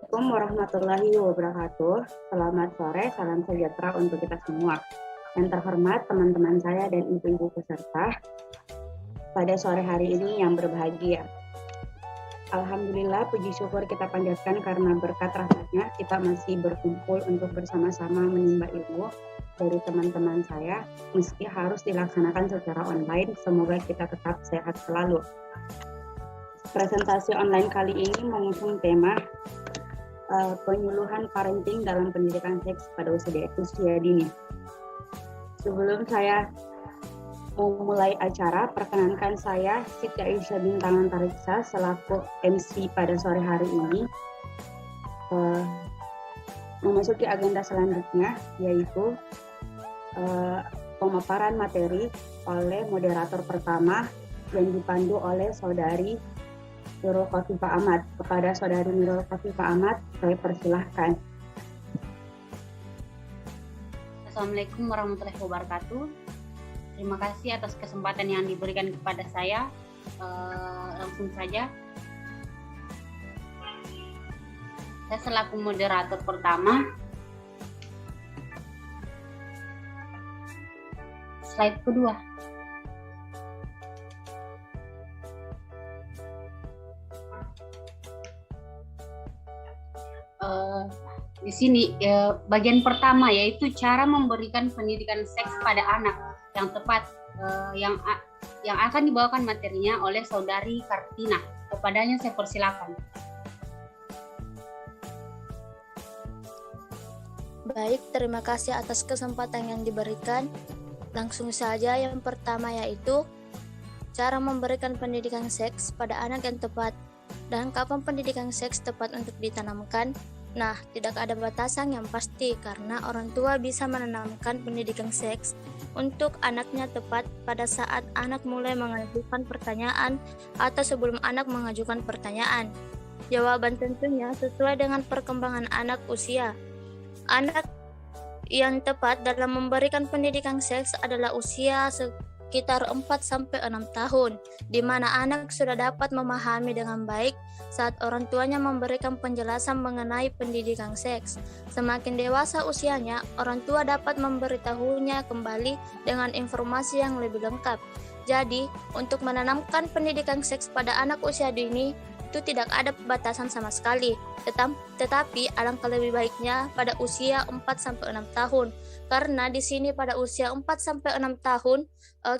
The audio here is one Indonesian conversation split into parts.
Assalamualaikum warahmatullahi wabarakatuh. Selamat sore, salam sejahtera untuk kita semua. Yang terhormat teman-teman saya dan ibu-ibu peserta pada sore hari ini yang berbahagia. Alhamdulillah, puji syukur kita panjatkan karena berkat rahmatnya kita masih berkumpul untuk bersama-sama menimba ilmu dari teman-teman saya, meski harus dilaksanakan secara online. Semoga kita tetap sehat selalu. Presentasi online kali ini mengusung tema penyuluhan parenting dalam pendidikan seks pada usia dini. Sebelum saya memulai acara, perkenankan saya Siti Aisyah Bintang Antariksa selaku MC pada sore hari ini memasuki agenda selanjutnya, yaitu pemaparan materi oleh moderator pertama yang dipandu oleh Saudari Nurul Khofifah Ahmad. Kepada Saudari Nurul Khofifah Ahmad, saya persilahkan. Assalamualaikum warahmatullahi wabarakatuh. Terima kasih atas kesempatan yang diberikan kepada saya. Langsung saja. Saya selaku moderator pertama. Slide kedua. Di sini bagian pertama yaitu cara memberikan pendidikan seks pada anak yang tepat, yang akan dibawakan materinya oleh Saudari Kartina. Kepadanya saya persilakan. Baik, terima kasih atas kesempatan yang diberikan. Langsung saja yang pertama yaitu cara memberikan pendidikan seks pada anak yang tepat. Dan kapan pendidikan seks tepat untuk ditanamkan? Nah, tidak ada batasan yang pasti karena orang tua bisa menanamkan pendidikan seks untuk anaknya tepat pada saat anak mulai mengajukan pertanyaan atau sebelum anak mengajukan pertanyaan. Jawaban tentunya sesuai dengan perkembangan anak usia. Anak yang tepat dalam memberikan pendidikan seks adalah usia sekitar 4-6 tahun, di mana anak sudah dapat memahami dengan baik saat orang tuanya memberikan penjelasan mengenai pendidikan seks. Semakin dewasa usianya, orang tua dapat memberitahunya kembali dengan informasi yang lebih lengkap. Jadi, untuk menanamkan pendidikan seks pada anak usia dini, itu tidak ada batasan sama sekali. Tetapi alangkah lebih baiknya pada usia 4-6 tahun. Karena di sini pada usia 4-6 tahun,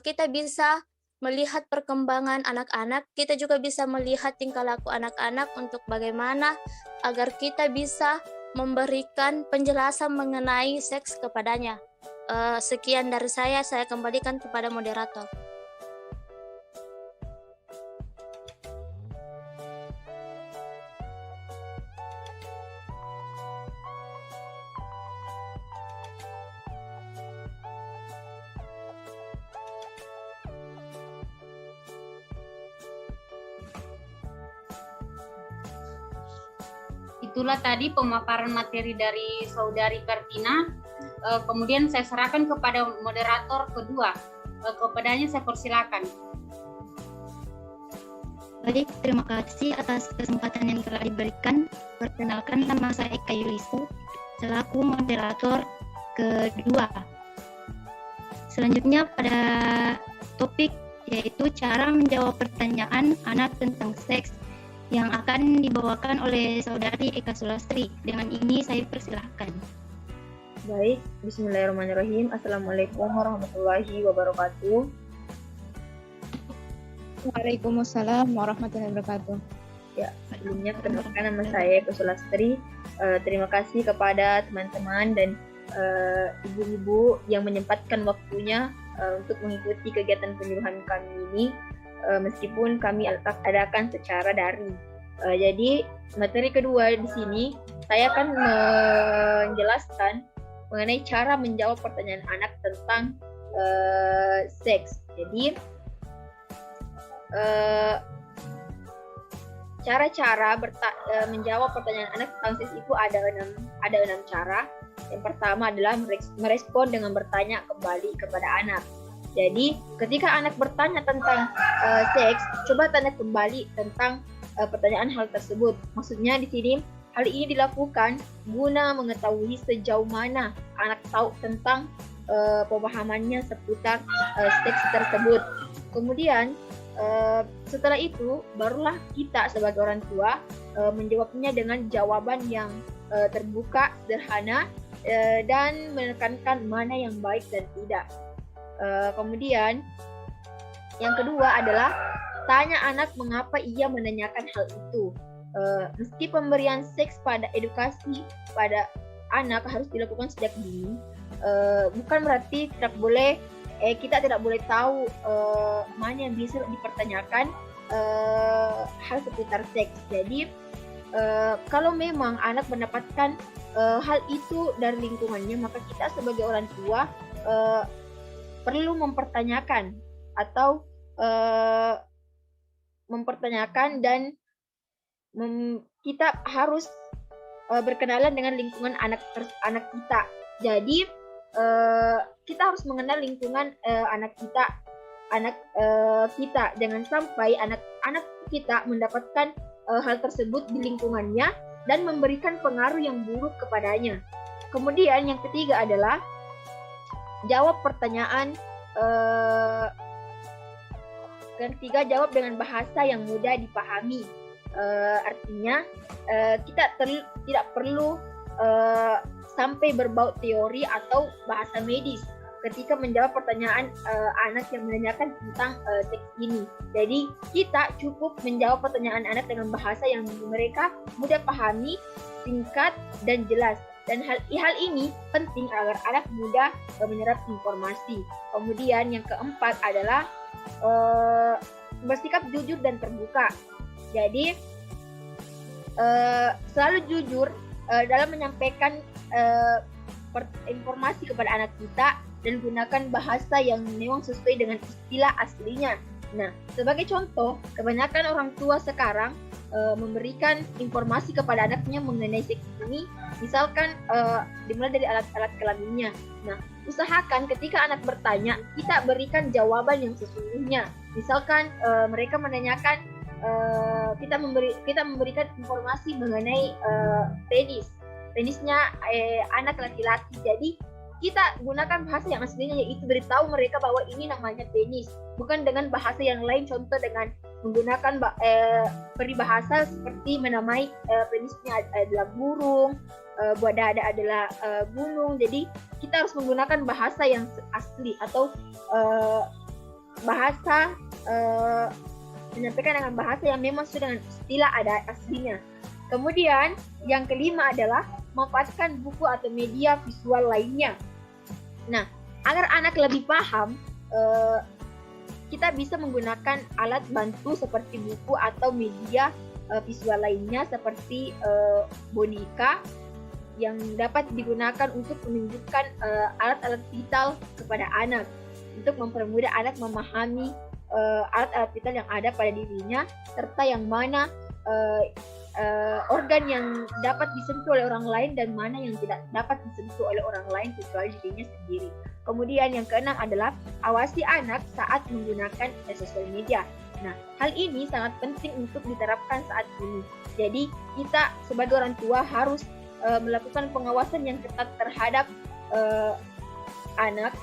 kita bisa melihat perkembangan anak-anak, kita juga bisa melihat tingkah laku anak-anak untuk bagaimana agar kita bisa memberikan penjelasan mengenai seks kepadanya. Sekian dari saya kembalikan kepada moderator. Itulah tadi pemaparan materi dari Saudari Kartina. Kemudian saya serahkan kepada moderator kedua. Kepadanya saya persilakan. Baik, terima kasih atas kesempatan yang telah diberikan. Perkenalkan, nama saya Eka Yulisu selaku moderator kedua. Selanjutnya pada topik yaitu cara menjawab pertanyaan anak tentang seks yang akan dibawakan oleh Saudari Eka Sulastri. Dengan ini saya persilahkan. Baik, bismillahirrahmanirrahim. Assalamualaikum warahmatullahi wabarakatuh. Waalaikumsalam warahmatullahi wabarakatuh. Ya, sebelumnya perkenalkan nama saya Eka Sulastri. Terima kasih kepada teman-teman dan ibu-ibu yang menyempatkan waktunya untuk mengikuti kegiatan penyuluhan kami ini. Meskipun kami adakan secara daring. Jadi materi kedua di sini saya akan menjelaskan mengenai cara menjawab pertanyaan anak tentang seks. Jadi cara-cara menjawab pertanyaan anak tentang seks itu ada enam cara. Yang pertama adalah merespon dengan bertanya kembali kepada anak. Jadi ketika anak bertanya tentang seks, coba tanya kembali tentang pertanyaan hal tersebut. Maksudnya di sini hal ini dilakukan guna mengetahui sejauh mana anak tahu tentang pemahamannya seputar seks tersebut. Kemudian setelah itu barulah kita sebagai orang tua menjawabnya dengan jawaban yang terbuka, sederhana, dan menekankan mana yang baik dan tidak. Kemudian yang kedua adalah tanya anak mengapa ia menanyakan hal itu. Meski pemberian seks pada edukasi pada anak harus dilakukan sejak dini, bukan berarti kita tidak boleh tahu mana yang bisa dipertanyakan hal seputar seks. Jadi kalau memang anak mendapatkan hal itu dari lingkungannya, maka kita sebagai orang tua perlu mempertanyakan atau mempertanyakan dan kita harus berkenalan dengan lingkungan anak kita. Jadi kita harus mengenal lingkungan anak kita. Jangan sampai anak kita mendapatkan hal tersebut di lingkungannya dan memberikan pengaruh yang buruk kepadanya. Kemudian yang ketiga adalah jawab pertanyaan. Yang ketiga, jawab dengan bahasa yang mudah dipahami. Artinya kita tidak perlu sampai berbau teori atau bahasa medis ketika menjawab pertanyaan anak yang menanyakan tentang seks ini. Jadi kita cukup menjawab pertanyaan anak dengan bahasa yang mereka mudah pahami, singkat, dan jelas. Dan hal ini penting agar anak mudah menyerap informasi. Kemudian yang keempat adalah bersikap jujur dan terbuka. Jadi selalu jujur dalam menyampaikan informasi kepada anak kita dan gunakan bahasa yang memang sesuai dengan istilah aslinya. Nah, sebagai contoh, kebanyakan orang tua sekarang memberikan informasi kepada anaknya mengenai seks ini, misalkan dimulai dari alat-alat kelaminnya. Nah, usahakan ketika anak bertanya, kita berikan jawaban yang sesungguhnya. Misalkan mereka menanyakan, kita memberikan informasi mengenai penisnya anak laki-laki. Jadi kita gunakan bahasa yang aslinya, yaitu beritahu mereka bahwa ini namanya penis, bukan dengan bahasa yang lain. Contoh dengan menggunakan peribahasa seperti menamai penisnya adalah burung, buah dada adalah gunung. Jadi kita harus menggunakan bahasa yang asli atau bahasa menyampaikan dengan bahasa yang memang sudah dengan istilah ada aslinya. Kemudian yang kelima adalah memanfaatkan buku atau media visual lainnya. Nah, agar anak lebih paham, kita bisa menggunakan alat bantu seperti buku atau media visual lainnya seperti boneka yang dapat digunakan untuk menunjukkan alat-alat vital kepada anak untuk mempermudah anak memahami alat-alat vital yang ada pada dirinya, serta yang mana organ yang dapat disentuh oleh orang lain dan mana yang tidak dapat disentuh oleh orang lain kecuali dirinya sendiri. Kemudian yang keenam adalah awasi anak saat menggunakan sosial media. Nah, hal ini sangat penting untuk diterapkan saat ini. Jadi kita sebagai orang tua harus melakukan pengawasan yang ketat terhadap anak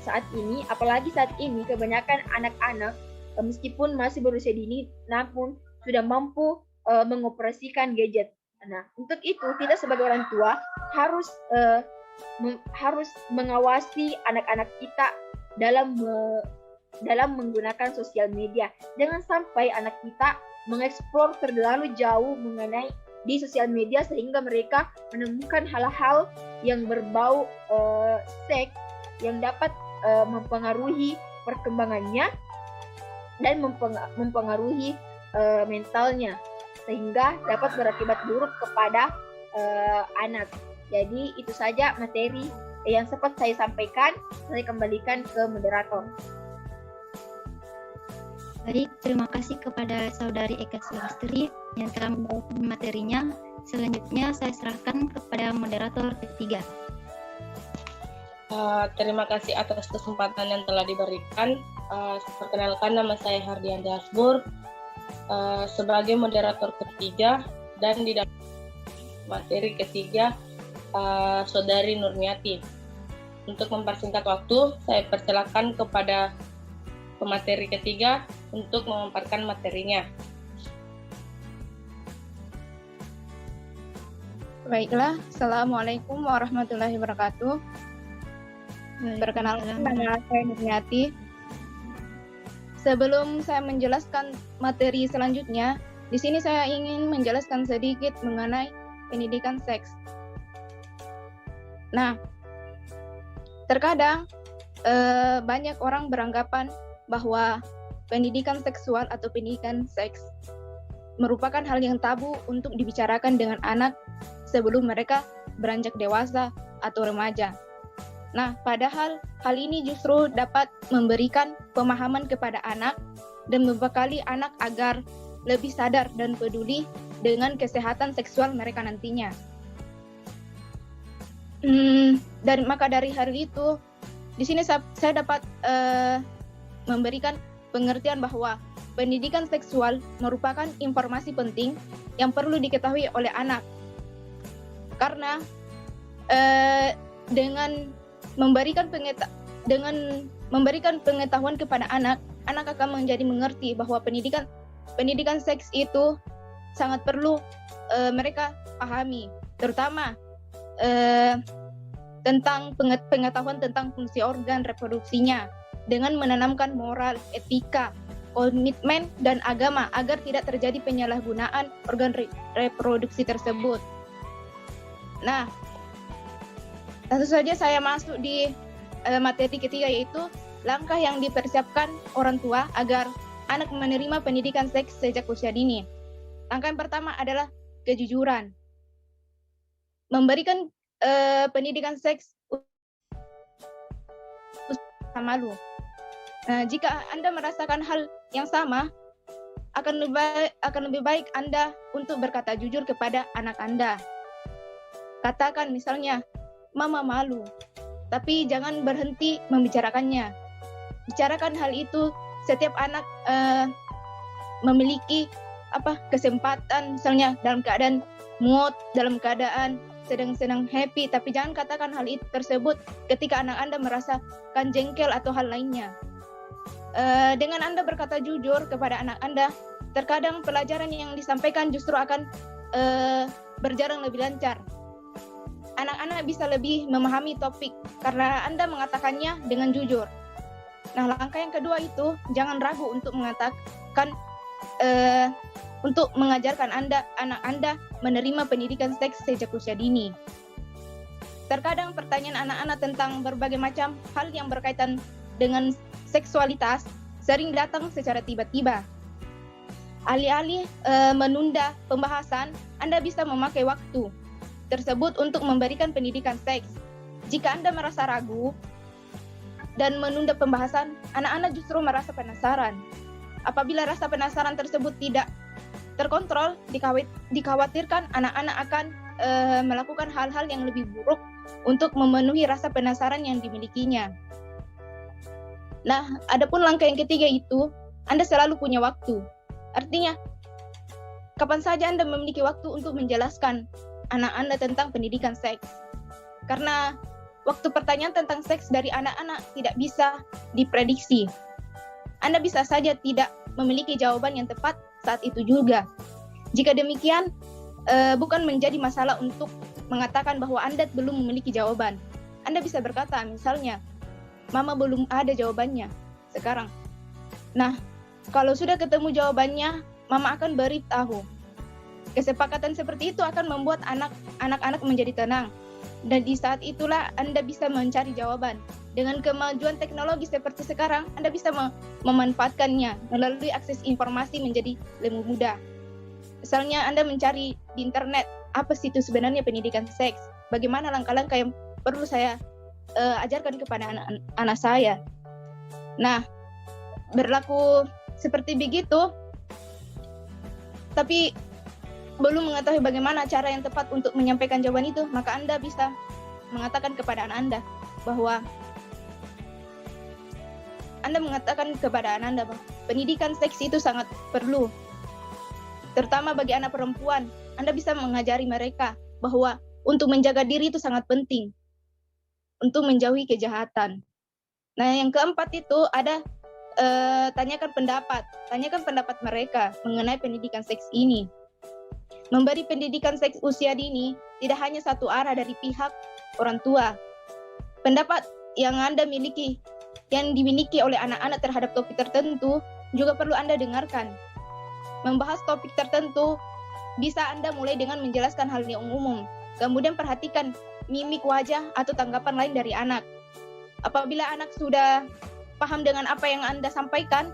saat ini. Apalagi saat ini kebanyakan anak-anak meskipun masih berusia dini namun sudah mampu mengoperasikan gadget. Nah, untuk itu kita sebagai orang tua harus mengawasi anak-anak kita dalam menggunakan sosial media. Jangan sampai anak kita mengeksplor terlalu jauh mengenai di sosial media sehingga mereka menemukan hal-hal yang berbau seks yang dapat mempengaruhi perkembangannya dan mempengaruhi mentalnya, sehingga dapat berakibat buruk kepada anak. Jadi itu saja materi yang sempat saya sampaikan. Saya kembalikan ke moderator. Baik, terima kasih kepada Saudari Eka Sulastri yang telah membawakan materinya. Selanjutnya saya serahkan kepada moderator ketiga. Terima kasih atas kesempatan yang telah diberikan. Perkenalkan, nama saya Hardianti Hasbur sebagai moderator ketiga, dan di dalam materi ketiga Saudari Nurniati. Untuk mempersingkat waktu, saya persilakan kepada pemateri ketiga untuk memaparkan materinya. Baiklah, Assalamualaikum warahmatullahi wabarakatuh. Perkenalkan, nama saya Nurniati. Sebelum saya menjelaskan materi selanjutnya, di sini saya ingin menjelaskan sedikit mengenai pendidikan seks. Nah, terkadang banyak orang beranggapan bahwa pendidikan seksual atau pendidikan seks merupakan hal yang tabu untuk dibicarakan dengan anak sebelum mereka beranjak dewasa atau remaja. Nah, padahal hal ini justru dapat memberikan pemahaman kepada anak dan membekali anak agar lebih sadar dan peduli dengan kesehatan seksual mereka nantinya. Dan maka dari hal itu, di sini saya dapat memberikan pengertian bahwa pendidikan seksual merupakan informasi penting yang perlu diketahui oleh anak. Karena dengan memberikan pengetahuan kepada anak akan menjadi mengerti bahwa pendidikan seks itu sangat perlu mereka pahami, terutama tentang pengetahuan tentang fungsi organ reproduksinya, dengan menanamkan moral, etika, komitmen, dan agama agar tidak terjadi penyalahgunaan organ reproduksi tersebut. Nah, tentu saja saya masuk di materi ketiga, yaitu langkah yang dipersiapkan orang tua agar anak menerima pendidikan seks sejak usia dini. Langkah yang pertama adalah kejujuran. Memberikan pendidikan seks malu. Jika Anda merasakan hal yang sama, akan lebih baik Anda untuk berkata jujur kepada anak Anda. Katakan misalnya, "Mama malu," tapi jangan berhenti membicarakannya. Bicarakan hal itu. Setiap anak memiliki kesempatan, misalnya dalam keadaan mood, dalam keadaan sedang happy, tapi jangan katakan hal itu tersebut ketika anak Anda merasakan jengkel atau hal lainnya. Dengan Anda berkata jujur kepada anak Anda, terkadang pelajaran yang disampaikan justru akan berjalan lebih lancar. Anak-anak bisa lebih memahami topik karena Anda mengatakannya dengan jujur. Nah, langkah yang kedua itu jangan ragu untuk mengatakan untuk mengajarkan anak Anda menerima pendidikan seks sejak usia dini. Terkadang pertanyaan anak-anak tentang berbagai macam hal yang berkaitan dengan seksualitas sering datang secara tiba-tiba. Alih-alih menunda pembahasan, Anda bisa memakai waktu tersebut untuk memberikan pendidikan seks. Jika Anda merasa ragu dan menunda pembahasan, anak-anak justru merasa penasaran. Apabila rasa penasaran tersebut tidak terkontrol, dikhawatirkan anak-anak akan melakukan hal-hal yang lebih buruk untuk memenuhi rasa penasaran yang dimilikinya. Nah, adapun langkah yang ketiga itu, Anda selalu punya waktu. Artinya, kapan saja Anda memiliki waktu untuk menjelaskan anak Anda tentang pendidikan seks. Karena waktu pertanyaan tentang seks dari anak-anak tidak bisa diprediksi. Anda bisa saja tidak memiliki jawaban yang tepat saat itu juga. Jika demikian, bukan menjadi masalah untuk mengatakan bahwa Anda belum memiliki jawaban. Anda bisa berkata, misalnya, "Mama belum ada jawabannya sekarang." Nah, kalau sudah ketemu jawabannya, Mama akan beritahu. Kesepakatan seperti itu akan membuat anak-anak menjadi tenang. Dan di saat itulah Anda bisa mencari jawaban. Dengan kemajuan teknologi seperti sekarang, Anda bisa memanfaatkannya melalui akses informasi menjadi lebih mudah. Misalnya Anda mencari di internet, apa sih itu sebenarnya pendidikan seks? Bagaimana langkah-langkah yang perlu saya ajarkan kepada anak saya? Nah, berlaku seperti begitu, tapi belum mengetahui bagaimana cara yang tepat untuk menyampaikan jawaban itu, maka Anda bisa mengatakan kepada anak Anda bahwa pendidikan seks itu sangat perlu, terutama bagi anak perempuan. Anda bisa mengajari mereka bahwa untuk menjaga diri itu sangat penting untuk menjauhi kejahatan. Nah, yang keempat itu ada tanyakan pendapat mereka mengenai pendidikan seks ini. Memberi pendidikan seks usia dini tidak hanya satu arah dari pihak orang tua. Pendapat yang Anda miliki, yang dimiliki oleh anak-anak terhadap topik tertentu juga perlu Anda dengarkan. Membahas topik tertentu bisa Anda mulai dengan menjelaskan hal yang umum. Kemudian perhatikan mimik wajah atau tanggapan lain dari anak. Apabila anak sudah paham dengan apa yang Anda sampaikan,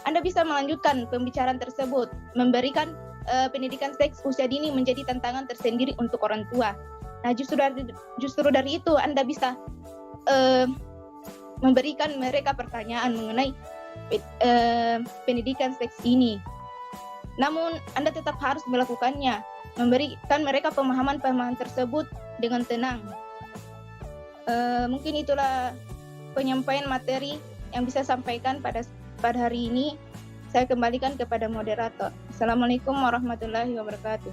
Anda bisa melanjutkan pembicaraan tersebut. Memberikan pendidikan seks usia dini menjadi tantangan tersendiri untuk orang tua. Nah, justru dari itu Anda bisa memberikan mereka pertanyaan mengenai pendidikan seks ini. Namun, Anda tetap harus melakukannya, memberikan mereka pemahaman-pemahaman tersebut dengan tenang. Mungkin itulah penyampaian materi yang bisa sampaikan pada hari ini. Saya kembalikan kepada moderator. Assalamualaikum warahmatullahi wabarakatuh.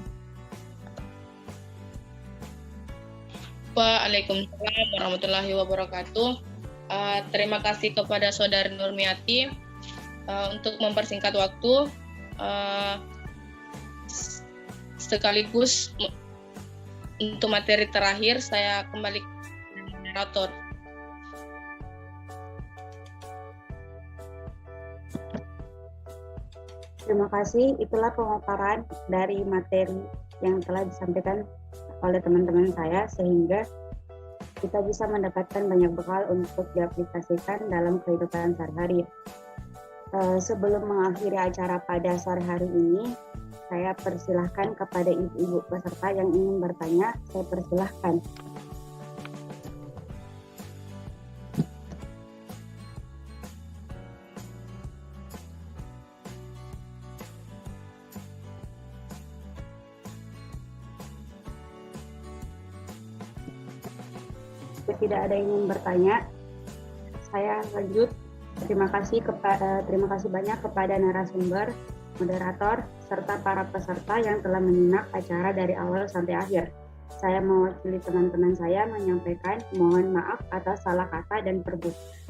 Waalaikumsalam warahmatullahi wabarakatuh. Terima kasih kepada Saudari Nurmiati untuk mempersingkat waktu. Sekaligus untuk materi terakhir saya kembali ke moderator. Terima kasih, itulah pemaparan dari materi yang telah disampaikan oleh teman-teman saya, sehingga kita bisa mendapatkan banyak bekal untuk diaplikasikan dalam kehidupan sehari-hari. Sebelum mengakhiri acara pada sore hari ini, saya persilahkan kepada ibu-ibu peserta yang ingin bertanya, saya persilahkan. Tidak ada yang ingin bertanya, saya lanjut. Terima kasih banyak kepada narasumber, moderator, serta para peserta yang telah menyimak acara dari awal sampai akhir. Saya mewakili teman-teman saya menyampaikan mohon maaf atas salah kata dan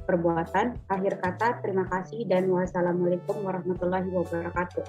perbuatan. Akhir kata, terima kasih dan wassalamualaikum warahmatullahi wabarakatuh.